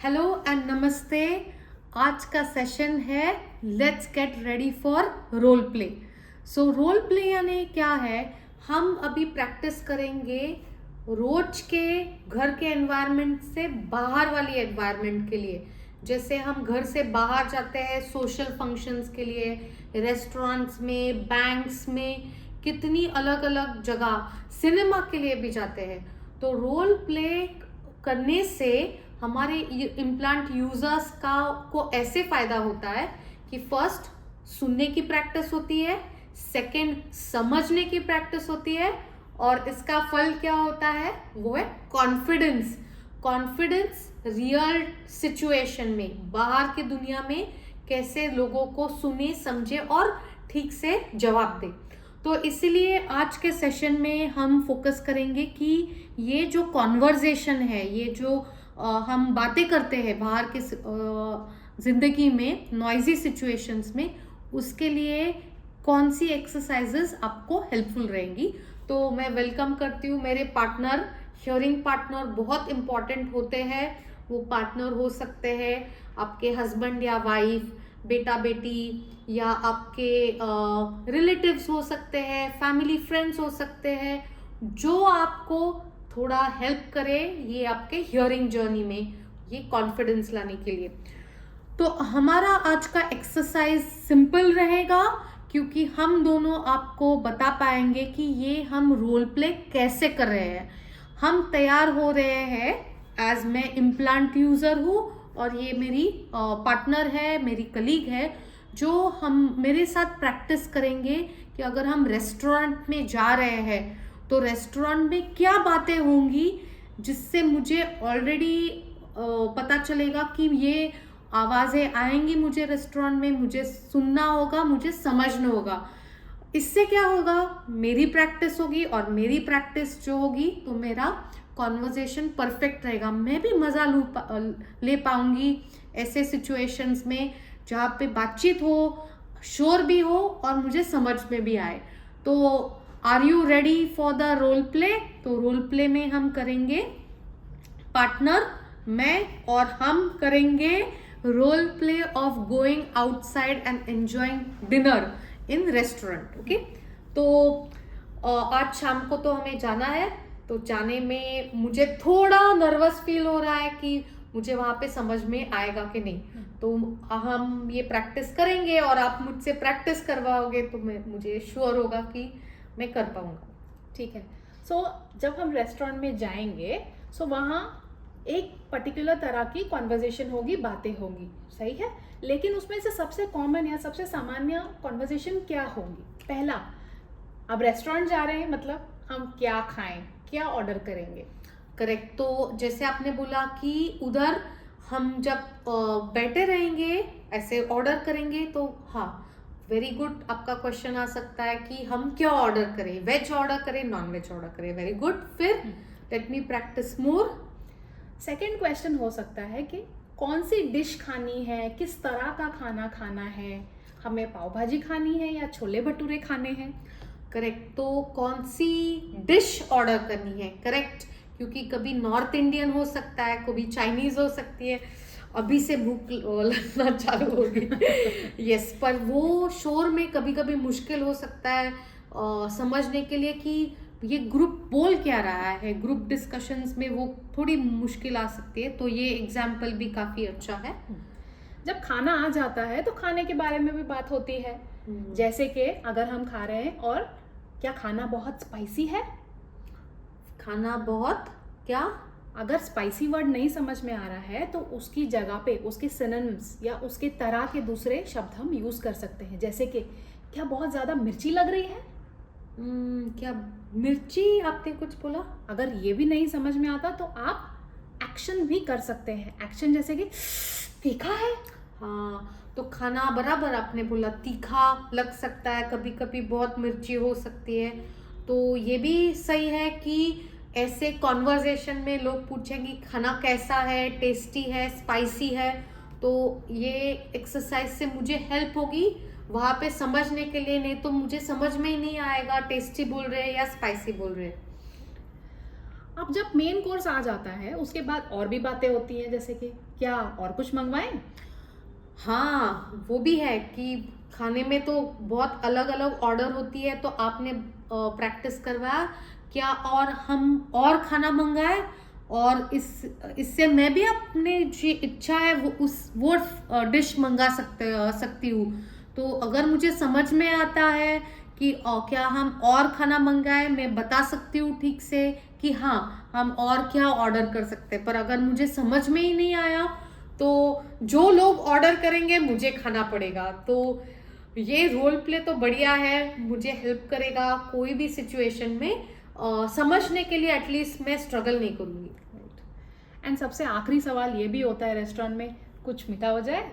Hello and नमस्ते। आज का सेशन है let's get ready for role play. So role play यानी क्या है, हम अभी प्रैक्टिस करेंगे रोज के घर के एनवायरनमेंट से बाहर वाली एनवायरनमेंट के लिए। जैसे हम घर से बाहर जाते हैं सोशल फंक्शंस के लिए, रेस्टोरेंट्स में, बैंक्स में, कितनी अलग अलग जगह, सिनेमा के लिए भी जाते हैं। तो रोल प्ले करने से हमारे इम्प्लांट यूजर्स को ऐसे फायदा होता है कि फर्स्ट सुनने की प्रैक्टिस होती है, सेकंड समझने की प्रैक्टिस होती है, और इसका फल क्या होता है वो है कॉन्फिडेंस। कॉन्फिडेंस रियल सिचुएशन में, बाहर की दुनिया में कैसे लोगों को सुने, समझे और ठीक से जवाब दे। तो इसीलिए आज के सेशन में हम फोकस करेंगे कि ये जो कॉन्वर्जेशन है, ये जो हम बातें करते हैं बाहर के जिंदगी में, नॉइजी सिचुएशंस में, उसके लिए कौन सी एक्सरसाइजेस आपको हेल्पफुल रहेंगी। तो मैं वेलकम करती हूँ मेरे पार्टनर। हियरिंग पार्टनर बहुत इम्पॉर्टेंट होते हैं। वो पार्टनर हो सकते हैं आपके हस्बैंड या वाइफ, बेटा बेटी, या आपके रिलेटिव्स हो सकते हैं, फैमिली फ्रेंड्स हो सकते हैं, जो आपको थोड़ा हेल्प करे ये आपके हियरिंग जर्नी में, ये कॉन्फिडेंस लाने के लिए। तो हमारा आज का एक्सरसाइज सिंपल रहेगा, क्योंकि हम दोनों आपको बता पाएंगे कि ये हम रोल प्ले कैसे कर रहे हैं। हम तैयार हो रहे हैं एज मैं इम्प्लांट यूजर हूँ और ये मेरी पार्टनर है, मेरी कलीग है, जो हम मेरे साथ प्रैक्टिस करेंगे कि अगर हम रेस्टोरेंट में जा रहे हैं तो रेस्टोरेंट में क्या बातें होंगी जिससे मुझे ऑलरेडी पता चलेगा कि ये आवाज़ें आएंगी मुझे रेस्टोरेंट में, मुझे सुनना होगा, मुझे समझना होगा। इससे क्या होगा, मेरी प्रैक्टिस होगी, और मेरी प्रैक्टिस जो होगी तो मेरा कॉन्वर्जेशन परफेक्ट रहेगा। मैं भी मज़ा ले पाऊंगी ऐसे सिचुएशंस में जहाँ पे बातचीत हो, शोर भी हो और मुझे समझ में भी आए। तो are you ready for the role play? तो रोल प्ले में हम करेंगे पार्टनर, मैं और हम करेंगे role play of going outside and enjoying dinner in restaurant. Okay, तो आज शाम को तो हमें जाना है। तो जाने में मुझे थोड़ा नर्वस फील हो रहा है कि मुझे वहाँ पे समझ में आएगा कि नहीं। तो हम ये प्रैक्टिस करेंगे और आप मुझसे प्रैक्टिस करवाओगे तो मुझे श्योर होगा कि मैं कर पाऊंगा। ठीक है। सो जब हम रेस्टोरेंट में जाएंगे वहाँ एक पर्टिकुलर तरह की कॉन्वर्जेशन होगी, बातें होंगी, सही है। लेकिन उसमें से सबसे कॉमन या सबसे सामान्य कॉन्वर्जेशन क्या होंगी? पहला, अब रेस्टोरेंट जा रहे हैं, मतलब हम क्या खाएं, क्या ऑर्डर करेंगे। करेक्ट। तो जैसे आपने बोला कि उधर हम जब बैठे रहेंगे, ऐसे ऑर्डर करेंगे, तो हाँ, वेरी गुड, आपका क्वेश्चन आ सकता है कि हम क्या ऑर्डर करें, वेज ऑर्डर करें, नॉन वेज ऑर्डर करें। Very good. फिर let me practice more. Second question हो सकता है कि कौन सी डिश खानी है, किस तरह का खाना खाना है, हमें पाव भाजी खानी है या छोले भटूरे खाने हैं। करेक्ट। तो कौन सी डिश ऑर्डर करनी है, करेक्ट, क्योंकि कभी नॉर्थ इंडियन हो सकता है, कभी चाइनीज हो सकती है। अभी से भूख लगना चालू हो गई। यस, पर वो शोर में कभी कभी मुश्किल हो सकता है समझने के लिए कि ये ग्रुप बोल क्या रहा है। ग्रुप डिस्कशंस में वो थोड़ी मुश्किल आ सकती है। तो ये एग्जाम्पल भी काफी अच्छा है। जब खाना आ जाता है तो खाने के बारे में भी बात होती है। जैसे कि अगर हम खा रहे हैं और क्या खाना बहुत स्पाइसी है, खाना बहुत क्या, अगर स्पाइसी वर्ड नहीं समझ में आ रहा है तो उसकी जगह पे उसके सिनोनिम्स या उसके तरह के दूसरे शब्द हम यूज कर सकते हैं। जैसे कि क्या बहुत ज्यादा मिर्ची लग रही है। क्या मिर्ची, आपने कुछ बोला। अगर ये भी नहीं समझ में आता तो आप एक्शन भी कर सकते हैं। एक्शन जैसे कि तीखा है। हाँ, तो खाना बराबर आपने बोला, तीखा लग सकता है, कभी कभी बहुत मिर्ची हो सकती है। तो ये भी सही है कि ऐसे कॉन्वर्जेशन में लोग पूछेंगे खाना कैसा है, टेस्टी है, स्पाइसी है। तो ये एक्सरसाइज से मुझे हेल्प होगी वहाँ पे समझने के लिए, नहीं तो मुझे समझ में ही नहीं आएगा टेस्टी बोल रहे हैं या स्पाइसी बोल रहे हैं। अब जब मेन कोर्स आ जाता है उसके बाद और भी बातें होती हैं, जैसे कि क्या और कुछ मंगवाएं? हाँ, वो भी है कि खाने में तो बहुत अलग अलग ऑर्डर होती है, तो आपने प्रैक्टिस करवाया क्या, और हम और खाना मंगाए, और इससे मैं भी अपने जो इच्छा है वो डिश मंगा सकती हूँ। तो अगर मुझे समझ में आता है कि क्या हम और खाना मंगाए, मैं बता सकती हूँ ठीक से कि हाँ हम और क्या ऑर्डर कर सकते हैं। पर अगर मुझे समझ में ही नहीं आया तो जो लोग ऑर्डर करेंगे मुझे खाना पड़ेगा। तो ये रोल प्ले तो बढ़िया है, मुझे हेल्प करेगा कोई भी सिचुएशन में समझने के लिए। एटलीस्ट मैं स्ट्रगल नहीं करूँगी। एंड सबसे आखिरी सवाल ये भी होता है रेस्टोरेंट में, कुछ मीठा हो जाए?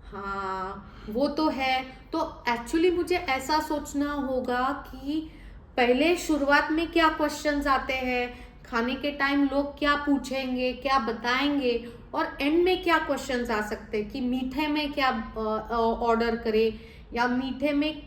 हाँ, वो तो है। तो एक्चुअली मुझे ऐसा सोचना होगा कि पहले शुरुआत में क्या क्वेश्चंस आते हैं, खाने के टाइम लोग क्या पूछेंगे, क्या बताएंगे, और एंड में क्या क्वेश्चंस आ सकते हैं कि मीठे में क्या ऑर्डर करें, या मीठे में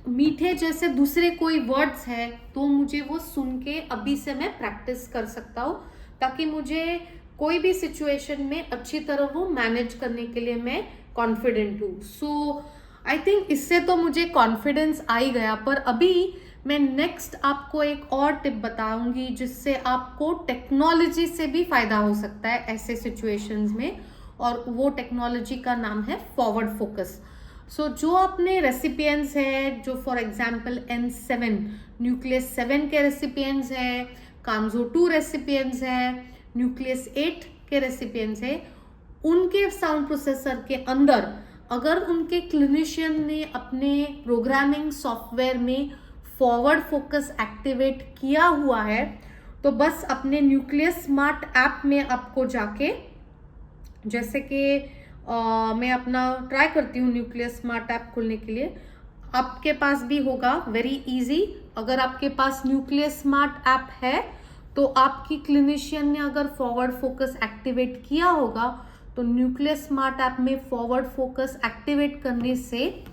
मीठे जैसे दूसरे कोई वर्ड्स हैं, तो मुझे वो सुन के अभी से मैं प्रैक्टिस कर सकता हूँ, ताकि मुझे कोई भी सिचुएशन में अच्छी तरह वो मैनेज करने के लिए मैं कॉन्फिडेंट हूँ। सो आई थिंक इससे तो मुझे कॉन्फिडेंस आ ही गया। पर अभी मैं नेक्स्ट आपको एक और टिप बताऊंगी जिससे आपको टेक्नोलॉजी से भी फायदा हो सकता है ऐसे सिचुएशंस में, और वो टेक्नोलॉजी का नाम है फॉरवर्ड फोकस। सो जो अपने रेसिपिएंट्स हैं, जो फॉर एग्जांपल N7 न्यूक्लियस 7 के रेसिपिएंट्स हैं, कांजो 2 रेसिपिएंट्स हैं, न्यूक्लियस 8 के रेसिपिएंट्स हैं, उनके साउंड प्रोसेसर के अंदर अगर उनके क्लिनिशियन ने अपने प्रोग्रामिंग सॉफ्टवेयर में फॉरवर्ड फोकस एक्टिवेट किया हुआ है, तो बस अपने न्यूक्लियस स्मार्ट ऐप में आपको जाके, जैसे कि मैं अपना ट्राई करती हूँ न्यूक्लियस स्मार्ट ऐप खोलने के लिए, आपके पास भी होगा वेरी इजी। अगर आपके पास न्यूक्लियस स्मार्ट ऐप है तो आपकी क्लिनिशियन ने अगर फॉरवर्ड फोकस एक्टिवेट किया होगा, तो न्यूक्लियस स्मार्ट ऐप में फॉरवर्ड फोकस एक्टिवेट करने से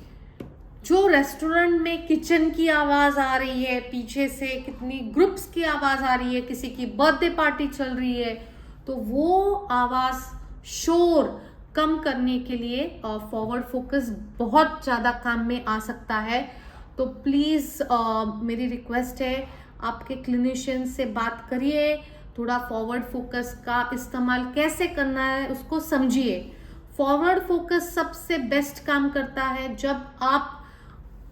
जो रेस्टोरेंट में किचन की आवाज़ आ रही है, पीछे से कितनी ग्रुप्स की आवाज़ आ रही है, किसी की बर्थडे पार्टी चल रही है, तो वो आवाज़ शोर कम करने के लिए फॉरवर्ड फोकस बहुत ज़्यादा काम में आ सकता है। तो प्लीज़ मेरी रिक्वेस्ट है, आपके क्लिनिशियन से बात करिए, थोड़ा फॉरवर्ड फोकस का इस्तेमाल कैसे करना है उसको समझिए। फॉरवर्ड फोकस सबसे बेस्ट काम करता है जब आप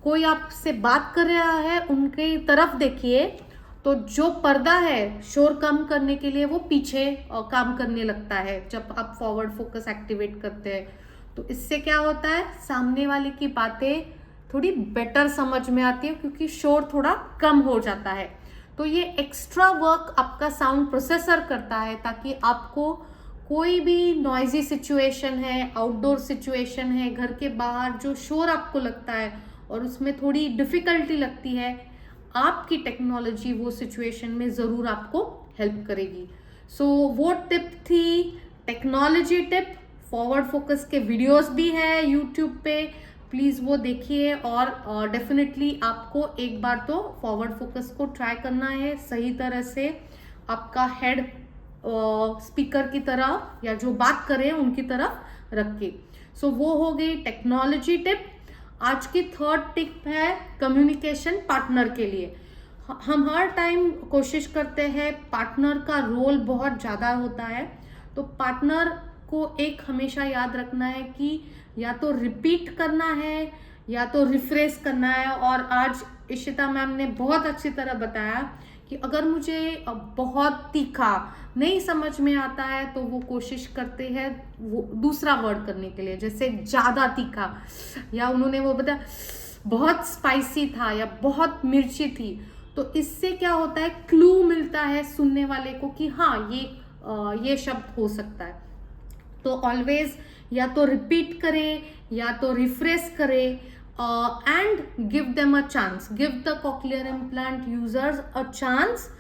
कोई आपसे बात कर रहा है उनके तरफ देखिए, तो जो पर्दा है शोर कम करने के लिए वो पीछे काम करने लगता है जब आप फॉरवर्ड फोकस एक्टिवेट करते हैं। तो इससे क्या होता है, सामने वाले की बातें थोड़ी बेटर समझ में आती है क्योंकि शोर थोड़ा कम हो जाता है। तो ये एक्स्ट्रा वर्क आपका साउंड प्रोसेसर करता है ताकि आपको कोई भी नॉइजी सिचुएशन है, आउटडोर सिचुएशन है, घर के बाहर जो शोर आपको लगता है और उसमें थोड़ी डिफिकल्टी लगती है, आपकी टेक्नोलॉजी वो सिचुएशन में ज़रूर आपको हेल्प करेगी। सो वो टिप थी, टेक्नोलॉजी टिप। फॉरवर्ड फोकस के वीडियोस भी है यूट्यूब पे, प्लीज़ वो देखिए, और डेफिनेटली आपको एक बार तो फॉरवर्ड फोकस को ट्राई करना है सही तरह से, आपका हेड स्पीकर की तरह या जो बात करें उनकी तरफ रख के। सो वो हो गई टेक्नोलॉजी टिप। आज की थर्ड टिप है कम्युनिकेशन पार्टनर के लिए। हम हर टाइम कोशिश करते हैं, पार्टनर का रोल बहुत ज़्यादा होता है, तो पार्टनर को एक हमेशा याद रखना है कि या तो रिपीट करना है या तो रिफ्रेश करना है। और आज इशिता मैम ने बहुत अच्छी तरह बताया कि अगर मुझे बहुत तीखा नहीं समझ में आता है तो वो कोशिश करते हैं वो दूसरा वर्ड करने के लिए, जैसे ज़्यादा तीखा, या उन्होंने वो बताया बहुत स्पाइसी था या बहुत मिर्ची थी। तो इससे क्या होता है, क्लू मिलता है सुनने वाले को कि हाँ ये शब्द हो सकता है। तो ऑलवेज या तो रिपीट करें या तो रिफ्रेश करें, and give them a chance, give the cochlear implant users a chance,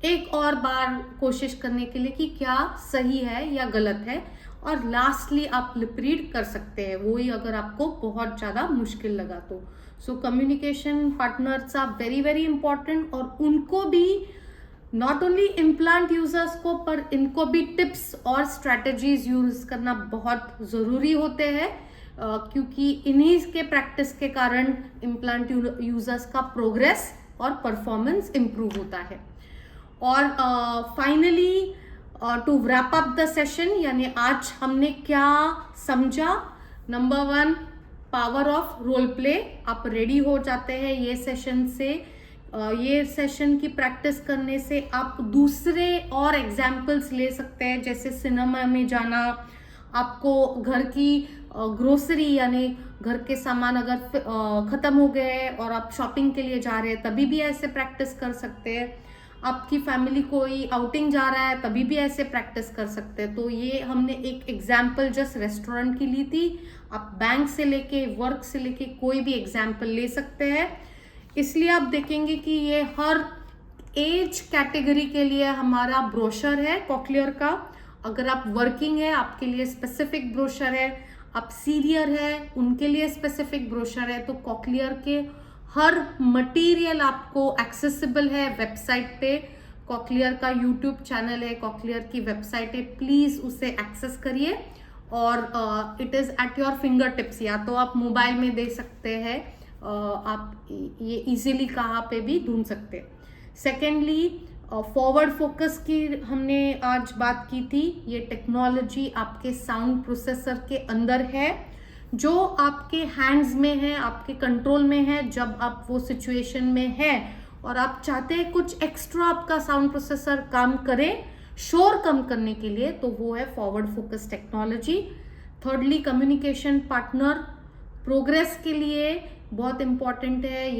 एक और बार कोशिश करने के लिए कि क्या सही है या गलत है। और लास्टली आप लिप रीड कर सकते हैं, वही अगर आपको बहुत ज़्यादा मुश्किल लगा तो। So communication partners are very very important, और उनको भी नॉट ओनली इम्प्लांट यूजर्स को, पर इनको भी टिप्स और स्ट्रैटेजीज यूज करना बहुत ज़रूरी होते हैं, क्योंकि इन्हीं के प्रैक्टिस के कारण इम्प्लांट यूजर्स का प्रोग्रेस और परफॉर्मेंस इम्प्रूव होता है। और finally to wrap up the session, यानी आज हमने क्या समझा। Number 1, power of role play. आप रेडी हो जाते हैं ये सेशन से, ये सेशन की प्रैक्टिस करने से आप दूसरे और एग्जाम्पल्स ले सकते हैं, जैसे सिनेमा में जाना, आपको घर की ग्रोसरी यानी घर के सामान अगर ख़त्म हो गए और आप शॉपिंग के लिए जा रहे हैं तभी भी ऐसे प्रैक्टिस कर सकते हैं। आपकी फैमिली कोई आउटिंग जा रहा है तभी भी ऐसे प्रैक्टिस कर सकते हैं। तो ये हमने एक एग्जाम्पल जस्ट रेस्टोरेंट की ली थी। आप बैंक से लेके, वर्क से लेके कोई भी एग्जाम्पल ले सकते हैं। इसलिए आप देखेंगे कि ये हर एज कैटेगरी के लिए हमारा ब्रोशर है कॉकलियर का। अगर आप वर्किंग है आपके लिए स्पेसिफिक ब्रोशर है, आप सीनियर है उनके लिए स्पेसिफिक ब्रोशर है। तो कॉकलियर के हर मटेरियल आपको एक्सेसिबल है वेबसाइट पे। कॉकलियर का यूट्यूब चैनल है, कॉकलियर की वेबसाइट है, प्लीज़ उसे एक्सेस करिए और it is at your finger tips. या तो आप मोबाइल में दे सकते हैं, आप ये इजीली कहाँ पे भी ढूंढ सकते हैं। सेकेंडली, फॉरवर्ड फोकस की हमने आज बात की थी। ये टेक्नोलॉजी आपके साउंड प्रोसेसर के अंदर है, जो आपके हैंड्स में है, आपके कंट्रोल में है। जब आप वो सिचुएशन में है और आप चाहते हैं कुछ एक्स्ट्रा आपका साउंड प्रोसेसर काम करे शोर कम करने के लिए, तो वो है forward focus technology. Thirdly, communication partner progress के लिए बहुत इंपॉर्टेंट है।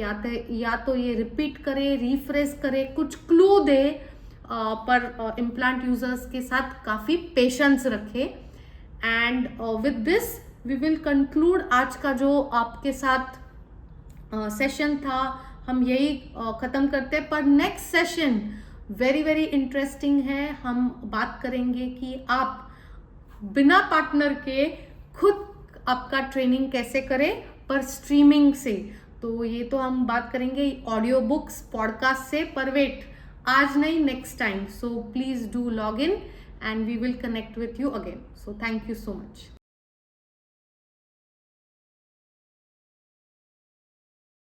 या तो ये रिपीट करे, रिफ्रेश करे, कुछ क्लू दे, पर इम्प्लांट यूजर्स के साथ काफ़ी पेशेंस रखे। And with this we will conclude आज का जो आपके साथ सेशन था, हम यही ख़त्म करते हैं। पर next session very very interesting है। हम बात करेंगे कि आप बिना पार्टनर के खुद आपका ट्रेनिंग कैसे करें, पर स्ट्रीमिंग से। तो ये तो हम बात करेंगे ऑडियो बुक्स, पॉडकास्ट से। पर वेट, आज नहीं, next time. So please do log in and we will connect with you again. So thank you so much.